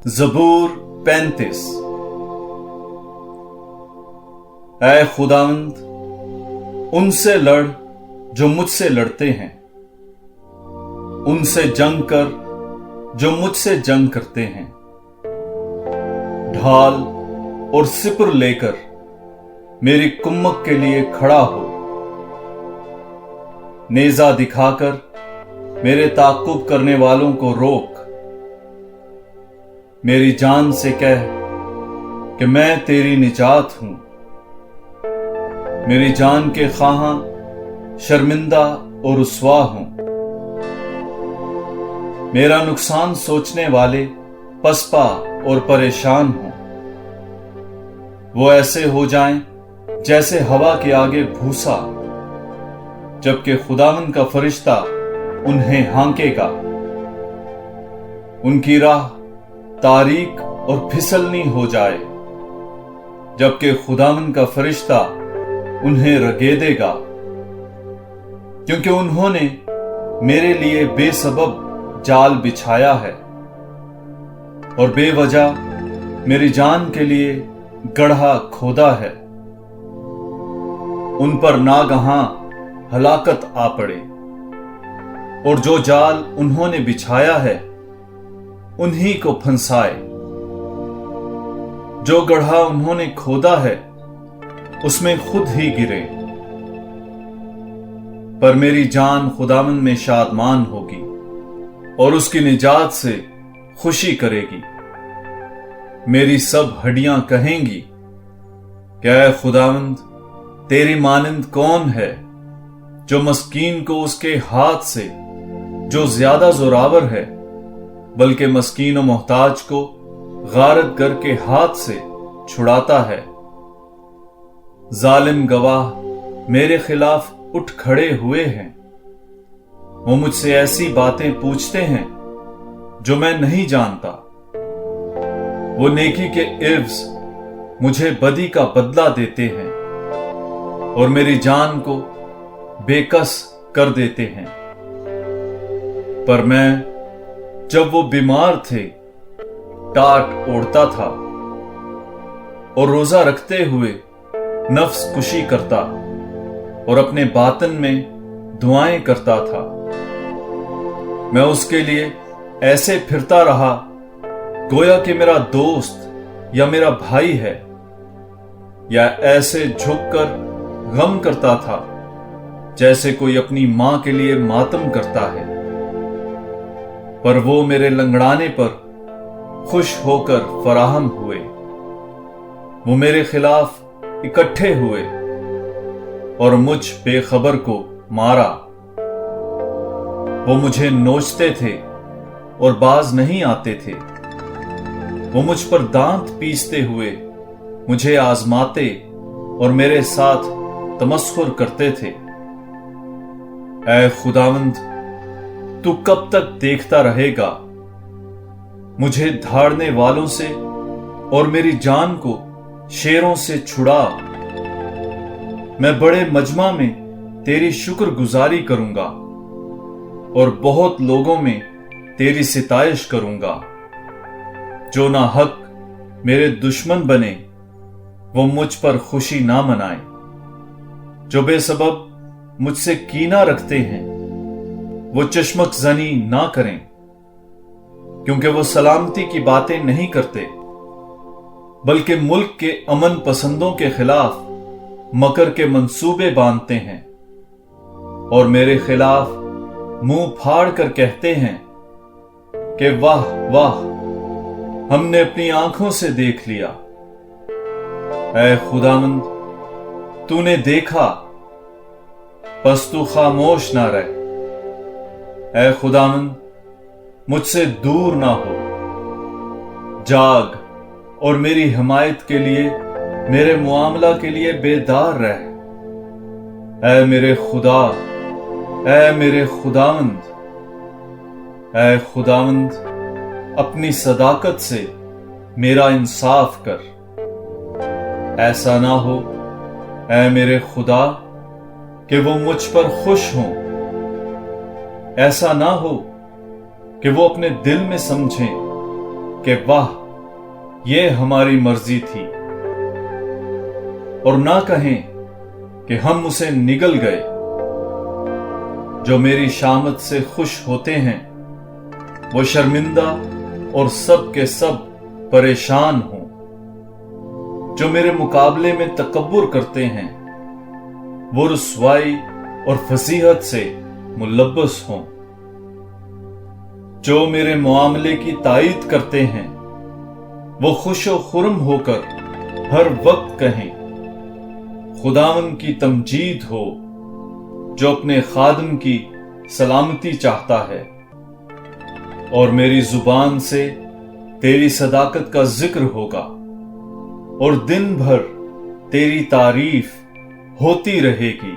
ज़बूर 35। ऐ खुदावंद, उनसे लड़ जो मुझसे लड़ते हैं, उनसे जंग कर जो मुझसे जंग करते हैं। ढाल और सिपर लेकर मेरी कुम्मक के लिए खड़ा हो। नेजा दिखाकर मेरे ताक़ुब करने वालों को रोक। मेरी जान से कह कि मैं तेरी निजात हूं। मेरी जान के ख़्वाहां शर्मिंदा और रुस्वा हों। मेरा नुकसान सोचने वाले पसपा और परेशान हों। वो ऐसे हो जाएं जैसे हवा के आगे भूसा, जबकि खुदावंद का फरिश्ता उन्हें हांकेगा। उनकी राह तारीक और फिसलनी हो जाए, जबकि खुदावंद का फरिश्ता उन्हें रगेदेगा। क्योंकि उन्होंने मेरे लिए बेसबब जाल बिछाया है और बेवजह मेरी जान के लिए गड्ढा खोदा है। उन पर नागहां हलाकत आ पड़े, और जो जाल उन्होंने बिछाया है उन्हीं को फंसाए। जो गड्ढा उन्होंने खोदा है उसमें खुद ही गिरे। पर मेरी जान खुदावंद में शादमान होगी और उसकी निजात से खुशी करेगी। मेरी सब हड्डियां कहेंगी कि ऐ खुदावंद, तेरी मानंद कौन है जो मस्कीन को उसके हाथ से, जो ज्यादा जोरावर है, बल्कि मस्कीन और मोहताज को गारत गर के हाथ से छुड़ाता है। जालिम गवाह मेरे खिलाफ उठ खड़े हुए हैं। वो मुझसे ऐसी बातें पूछते हैं जो मैं नहीं जानता। वो नेकी के इव्ज मुझे बदी का बदला देते हैं और मेरी जान को बेकस कर देते हैं। पर मैं, जब वो बीमार थे, टाट ओढ़ता था और रोजा रखते हुए नफ्स कुशी करता और अपने बातन में दुआएं करता था। मैं उसके लिए ऐसे फिरता रहा गोया कि मेरा दोस्त या मेरा भाई है, या ऐसे झुककर गम करता था जैसे कोई अपनी मां के लिए मातम करता है। पर वो मेरे लंगड़ाने पर खुश होकर फराहम हुए। वो मेरे खिलाफ इकट्ठे हुए और मुझ बेखबर को मारा। वो मुझे नोचते थे और बाज नहीं आते थे। वो मुझ पर दांत पीसते हुए मुझे आजमाते और मेरे साथ तमस्खुर करते थे। ऐ खुदावंद, तू कब तक देखता रहेगा? मुझे धाड़ने वालों से और मेरी जान को शेरों से छुड़ा। मैं बड़े मजमा में तेरी शुक्रगुजारी करूंगा और बहुत लोगों में तेरी सिताइश करूंगा। जो ना हक मेरे दुश्मन बने, वो मुझ पर खुशी ना मनाए। जो बेसबब मुझसे कीना रखते हैं, वो चश्मक जनी ना करें, क्योंकि वो सलामती की बातें नहीं करते, बल्कि मुल्क के अमन पसंदों के खिलाफ मकर के मंसूबे बांधते हैं और मेरे खिलाफ मुंह फाड़ कर कहते हैं कि वाह वाह, हमने अपनी आंखों से देख लिया। ऐ खुदावंद, तूने देखा, बस तू खामोश ना रह। ऐ खुदावंद, मुझसे दूर ना हो। जाग और मेरी हिमायत के लिए, मेरे मुआमला के लिए बेदार रह। ऐ मेरे खुदा, ऐ मेरे खुदावंद, ऐ खुदावंद, अपनी सदाकत से मेरा इंसाफ कर। ऐसा ना हो, ऐ मेरे खुदा, कि वो मुझ पर खुश हों। ऐसा ना हो कि वो अपने दिल में समझें कि वाह, یہ ہماری مرضی تھی، اور نہ کہیں کہ ہم اسے نگل گئے۔ جو میری شامت سے خوش ہوتے ہیں وہ شرمندہ اور سب کے سب پریشان ہوں۔ جو میرے مقابلے میں تکبر کرتے ہیں وہ رسوائی اور فضیحت سے ملبس ہوں۔ جو میرے معاملے کی تائید کرتے ہیں وہ خوش و خرم ہو کر ہر وقت کہیں، خداوند کی تمجید ہو جو اپنے خادم کی سلامتی چاہتا ہے۔ اور میری زبان سے تیری صداقت کا ذکر ہوگا، اور دن بھر تیری تعریف ہوتی رہے گی۔